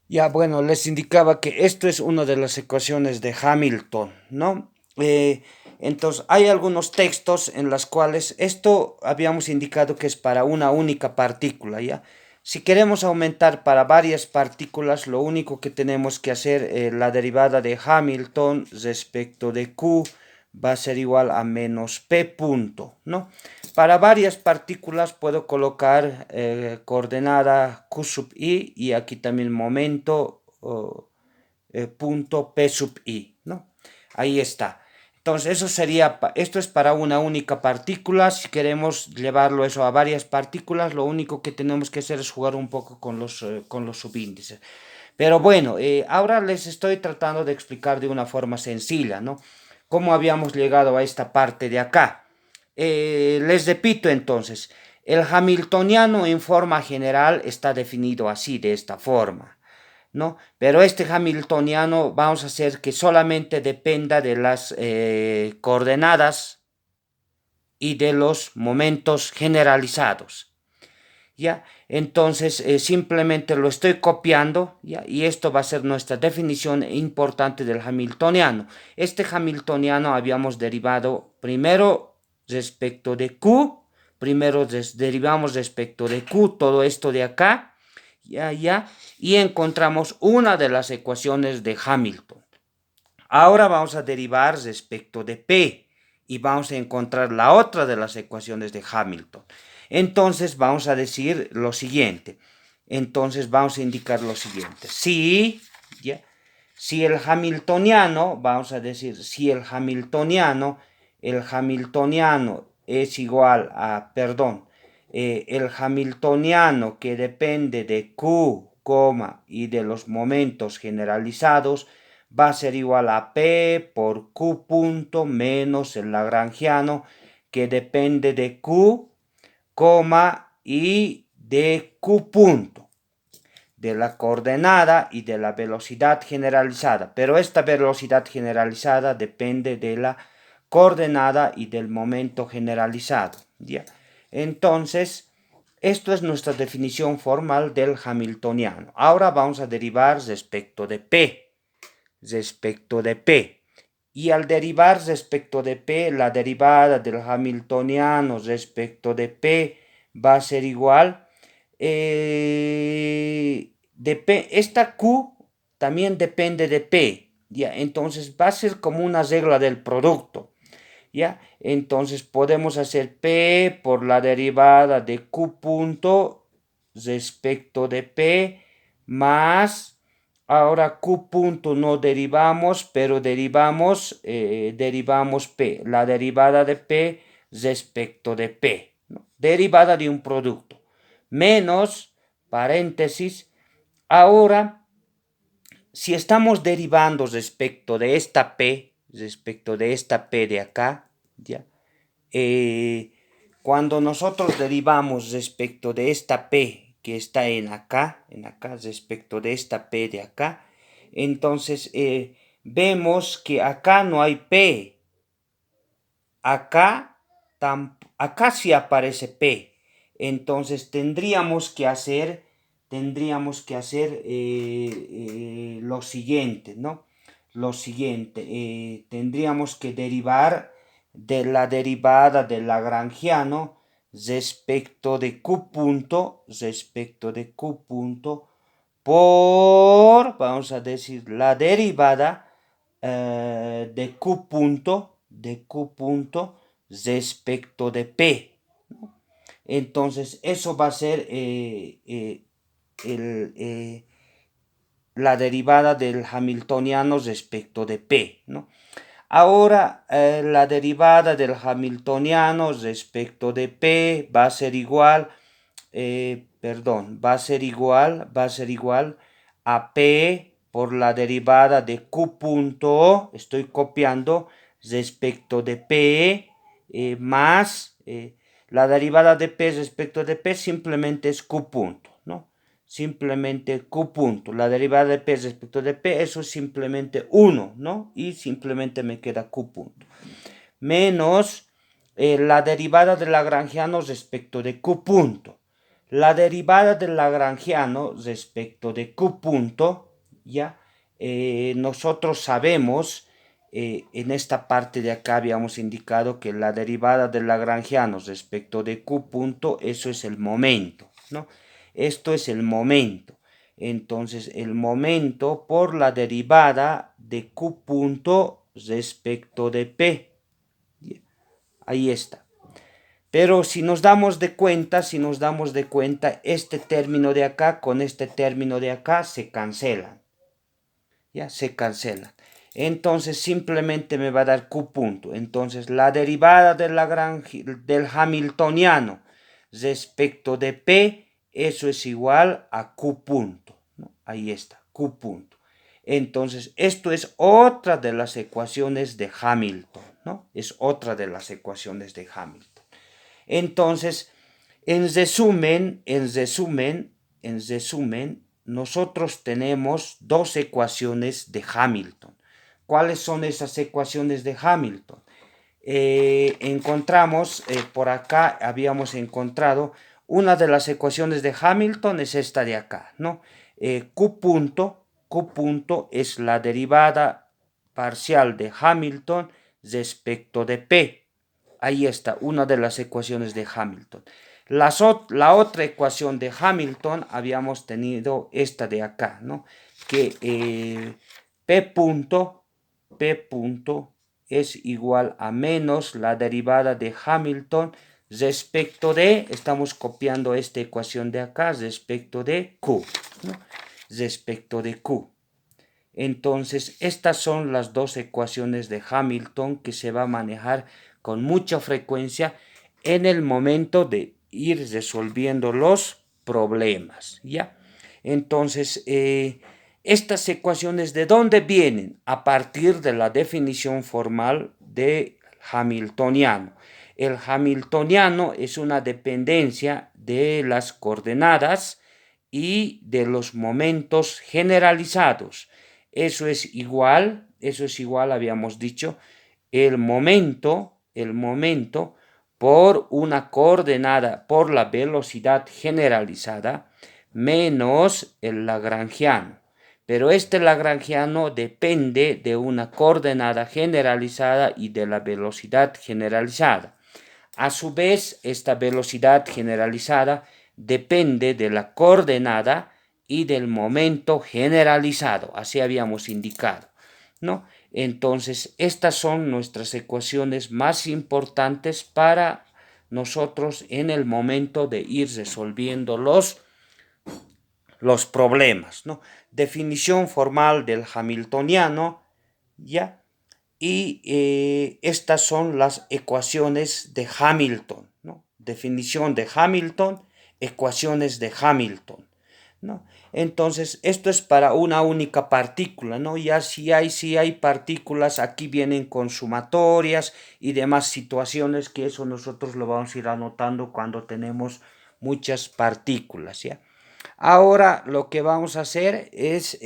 Ya, bueno, les indicaba que esto es una de las ecuaciones de Hamilton, ¿no? Entonces, hay algunos textos en los cuales esto habíamos indicado que es para una única partícula, ¿ya? Si queremos aumentar para varias partículas, lo único que tenemos que hacer, la derivada de Hamilton respecto de Q va a ser igual a menos P punto, ¿no? Para varias partículas puedo colocar coordenada Q sub i y aquí también momento punto P sub i, ¿no? Ahí está. Entonces, eso sería, esto es para una única partícula. Si queremos llevarlo eso a varias partículas, lo único que tenemos que hacer es jugar un poco con los subíndices. Pero bueno, ahora les estoy tratando de explicar de una forma sencilla, ¿no? Cómo habíamos llegado a esta parte de acá. Les repito entonces, el hamiltoniano en forma general está definido así, de esta forma, ¿no? Pero este hamiltoniano vamos a hacer que solamente dependa de las coordenadas y de los momentos generalizados. ¿Ya? Entonces simplemente lo estoy copiando, ¿ya? Y esto va a ser nuestra definición importante del hamiltoniano. Este hamiltoniano habíamos derivado primero respecto de Q, primero derivamos respecto de Q todo esto de acá, ya, y encontramos una de las ecuaciones de Hamilton. Ahora vamos a derivar respecto de P y vamos a encontrar la otra de las ecuaciones de Hamilton. Entonces vamos a decir lo siguiente. Entonces vamos a indicar lo siguiente. ¿ya? Si el hamiltoniano, vamos a decir, si el hamiltoniano es igual a, perdón, el hamiltoniano que depende de Q, y de los momentos generalizados, va a ser igual a P por Q punto menos el lagrangiano que depende de Q, y de Q punto, de la coordenada y de la velocidad generalizada. Pero esta velocidad generalizada depende de la coordenada y del momento generalizado. ¿Ya? Entonces, esto es nuestra definición formal del hamiltoniano. Ahora vamos a derivar respecto de P. Respecto de P. Y al derivar respecto de P, la derivada del hamiltoniano respecto de P va a ser igual. De P, esta Q también depende de P. ¿Ya? Entonces va a ser como una regla del producto. ¿Ya? Entonces podemos hacer P por la derivada de Q punto respecto de P más, ahora Q punto no derivamos, pero derivamos P, la derivada de P respecto de P, ¿no? Derivada de un producto, menos, paréntesis, ahora si estamos derivando respecto de esta P de acá, ¿ya? Cuando nosotros derivamos respecto de esta P que está en acá, respecto de esta P de acá, entonces vemos que acá no hay P, acá, acá sí aparece P, entonces tendríamos que hacer lo siguiente, ¿no? Lo siguiente, tendríamos que derivar de la derivada del lagrangiano respecto de Q punto, vamos a decir, la derivada de Q punto respecto de P. Entonces, eso va a ser el, la derivada del hamiltoniano respecto de P, ¿no? Ahora, la derivada del hamiltoniano respecto de P va a ser igual, va a ser igual a P por la derivada de Q punto, estoy copiando, respecto de P, más la derivada de P respecto de P simplemente es Q punto, ¿no? Simplemente Q punto. La derivada de P respecto de P, eso es simplemente 1, ¿no? Y simplemente me queda Q punto. Menos la derivada de lagrangiano respecto de Q punto. La derivada del lagrangiano respecto de Q punto, ¿ya? Nosotros sabemos, en esta parte de acá habíamos indicado que la derivada del lagrangiano respecto de Q punto, eso es el momento, ¿no? Esto es el momento. Entonces, el momento por la derivada de Q punto respecto de P. Ahí está. Pero si nos damos de cuenta, este término de acá con este término de acá se cancelan. Ya se cancelan. Entonces simplemente me va a dar Q punto. Entonces la derivada del hamiltoniano respecto de P, eso es igual a Q punto, ¿no? Ahí está, Q punto. Entonces esto es otra de las ecuaciones de Hamilton, ¿no? Es otra de las ecuaciones de Hamilton. Entonces, en resumen, nosotros tenemos dos ecuaciones de Hamilton. ¿Cuáles son esas ecuaciones de Hamilton? Encontramos, por acá habíamos encontrado, una de las ecuaciones de Hamilton es esta de acá, ¿no? Q punto es la derivada parcial de Hamilton respecto de P. Ahí está, una de las ecuaciones de Hamilton. La otra ecuación de Hamilton habíamos tenido esta de acá, ¿no? Que P punto es igual a menos la derivada de Hamilton respecto de, estamos copiando esta ecuación de acá, respecto de Q, ¿no? Respecto de Q. Entonces, estas son las dos ecuaciones de Hamilton que se va a manejar con mucha frecuencia en el momento de ir resolviendo los problemas, ¿ya? Entonces, estas ecuaciones, ¿de dónde vienen? A partir de la definición formal de hamiltoniano. El hamiltoniano es una dependencia de las coordenadas y de los momentos generalizados. Eso es igual, habíamos dicho, el momento por una coordenada, por la velocidad generalizada, menos el lagrangiano. Pero este lagrangiano depende de una coordenada generalizada y de la velocidad generalizada. A su vez, esta velocidad generalizada depende de la coordenada y del momento generalizado, así habíamos indicado, ¿no? Entonces, estas son nuestras ecuaciones más importantes para nosotros en el momento de ir resolviendo los problemas, ¿no? Definición formal del hamiltoniano, ¿ya? Y estas son las ecuaciones de Hamilton, ¿no? Definición de Hamilton, ecuaciones de Hamilton, ¿no? Entonces, esto es para una única partícula, ¿no? Ya si hay partículas, aquí vienen con sumatorias y demás situaciones, que eso nosotros lo vamos a ir anotando cuando tenemos muchas partículas, ¿ya? Ahora lo que vamos a hacer es,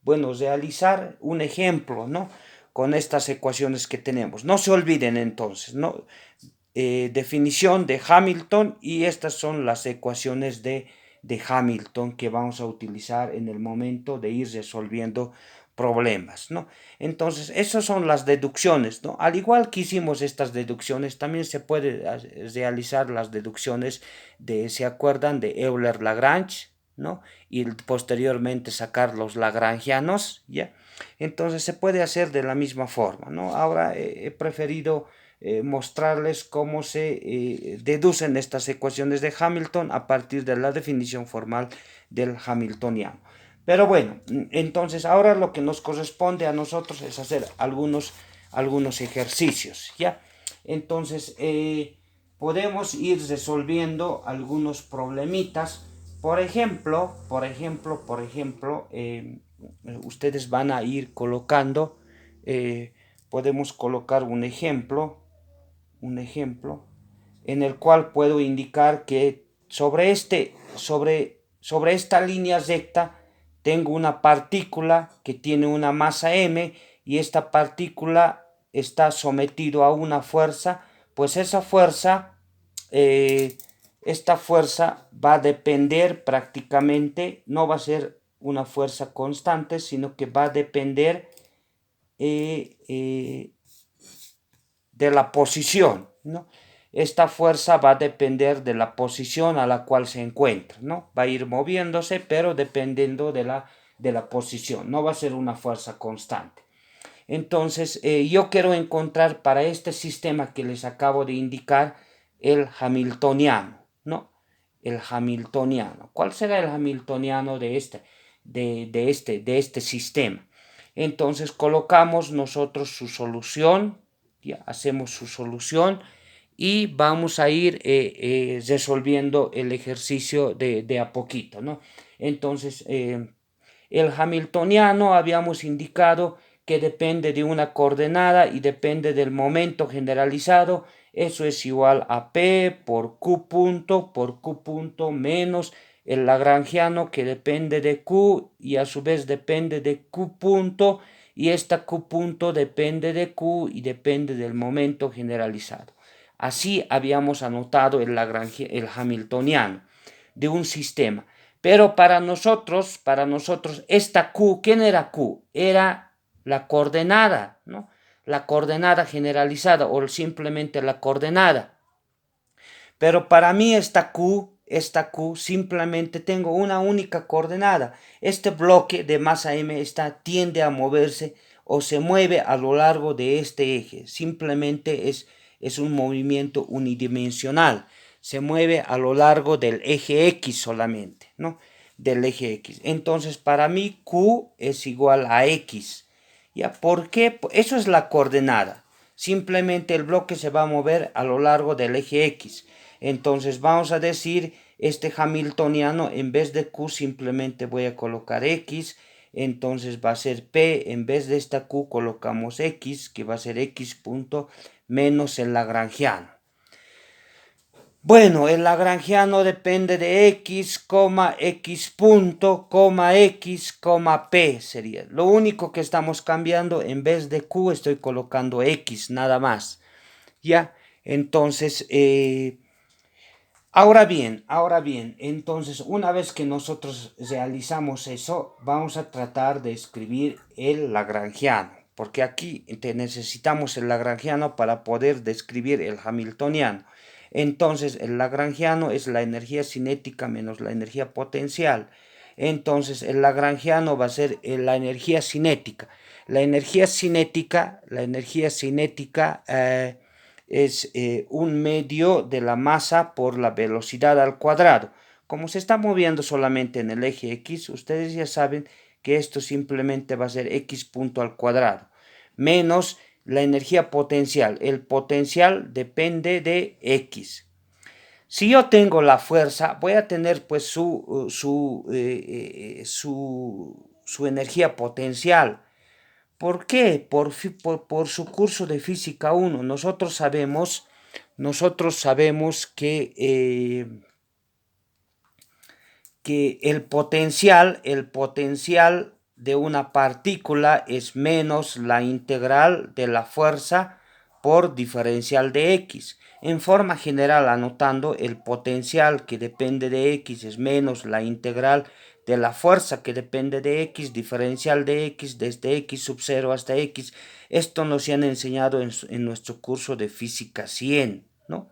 bueno, realizar un ejemplo, ¿no? Con estas ecuaciones que tenemos. No se olviden entonces, ¿no? Definición de Hamilton, y estas son las ecuaciones de Hamilton que vamos a utilizar en el momento de ir resolviendo problemas, ¿no? Entonces, esas son las deducciones, ¿no? Al igual que hicimos estas deducciones, también se puede realizar las deducciones ¿se acuerdan? De Euler-Lagrange, ¿no? Y posteriormente sacar los lagrangianos, ¿ya? Entonces se puede hacer de la misma forma, ¿no? Ahora he preferido mostrarles cómo se deducen estas ecuaciones de Hamilton a partir de la definición formal del hamiltoniano. Pero bueno, entonces ahora lo que nos corresponde a nosotros es hacer algunos ejercicios, ¿ya? Entonces, podemos ir resolviendo algunos problemitas. Por ejemplo, ustedes van a ir colocando, podemos colocar un ejemplo en el cual puedo indicar que sobre esta línea recta tengo una partícula que tiene una masa m, y esta partícula está sometido a una fuerza, pues esa fuerza esta fuerza va a depender prácticamente, no va a ser una fuerza constante, sino que va a depender de la posición, ¿no? Esta fuerza va a depender de la posición a la cual se encuentra, ¿no? Va a ir moviéndose, pero dependiendo de la posición, no va a ser una fuerza constante. Entonces, yo quiero encontrar para este sistema que les acabo de indicar el hamiltoniano, ¿no? El hamiltoniano. ¿Cuál será el hamiltoniano de este sistema? Entonces, colocamos nosotros su solución, ya hacemos su solución y vamos a ir resolviendo el ejercicio de a poquito, ¿no? Entonces, el hamiltoniano habíamos indicado que depende de una coordenada y depende del momento generalizado. Eso es igual a P por Q punto menos el lagrangiano que depende de Q y a su vez depende de Q punto, y esta Q punto depende de Q y depende del momento generalizado. Así habíamos anotado el hamiltoniano de un sistema. Pero para nosotros, esta Q, ¿quién era Q? Era la coordenada, ¿no? La coordenada generalizada o simplemente la coordenada. Pero para mí esta Q, simplemente tengo una única coordenada. Este bloque de masa M tiende a moverse o se mueve a lo largo de este eje. Simplemente es un movimiento unidimensional. Se mueve a lo largo del eje X solamente, ¿no? Del eje X. Entonces, para mí Q es igual a X. ¿Ya? ¿Por qué? Eso es la coordenada. Simplemente el bloque se va a mover a lo largo del eje X. Entonces vamos a decir este hamiltoniano, en vez de Q simplemente voy a colocar X. Entonces va a ser P, en vez de esta Q colocamos X, que va a ser X punto menos el lagrangiano. Bueno, el lagrangiano depende de X, X punto, X, P sería. Lo único que estamos cambiando, en vez de Q estoy colocando X, nada más. ¿Ya? Entonces, ahora bien, entonces una vez que nosotros realizamos eso, vamos a tratar de escribir el lagrangiano, porque aquí necesitamos el lagrangiano para poder describir el hamiltoniano. Entonces el lagrangiano es la energía cinética menos la energía potencial. Entonces el lagrangiano va a ser la energía cinética. La energía cinética es un medio de la masa por la velocidad al cuadrado. Como se está moviendo solamente en el eje X, ustedes ya saben que esto simplemente va a ser X punto al cuadrado, menos la energía potencial. El potencial depende de X. Si yo tengo la fuerza, voy a tener pues su energía potencial. ¿Por qué? Por su curso de física 1. Nosotros sabemos que el potencial de una partícula es menos la integral de la fuerza por diferencial de X. En forma general, anotando, el potencial que depende de X es menos la integral de la fuerza que depende de X, diferencial de X, desde X sub 0 hasta X. Esto nos han enseñado en nuestro curso de física 100, ¿no?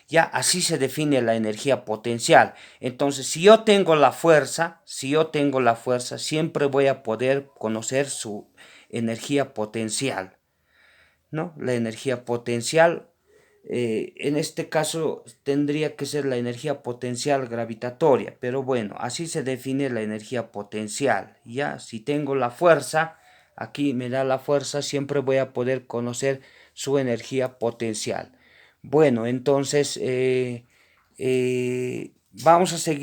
Ya así se define la energía potencial. Entonces, si yo tengo la fuerza, siempre voy a poder conocer su energía potencial, ¿no? La energía potencial, en este caso tendría que ser la energía potencial gravitatoria, pero bueno, así se define la energía potencial. Ya, si tengo la fuerza, aquí me da la fuerza, siempre voy a poder conocer su energía potencial. Bueno, entonces vamos a seguir.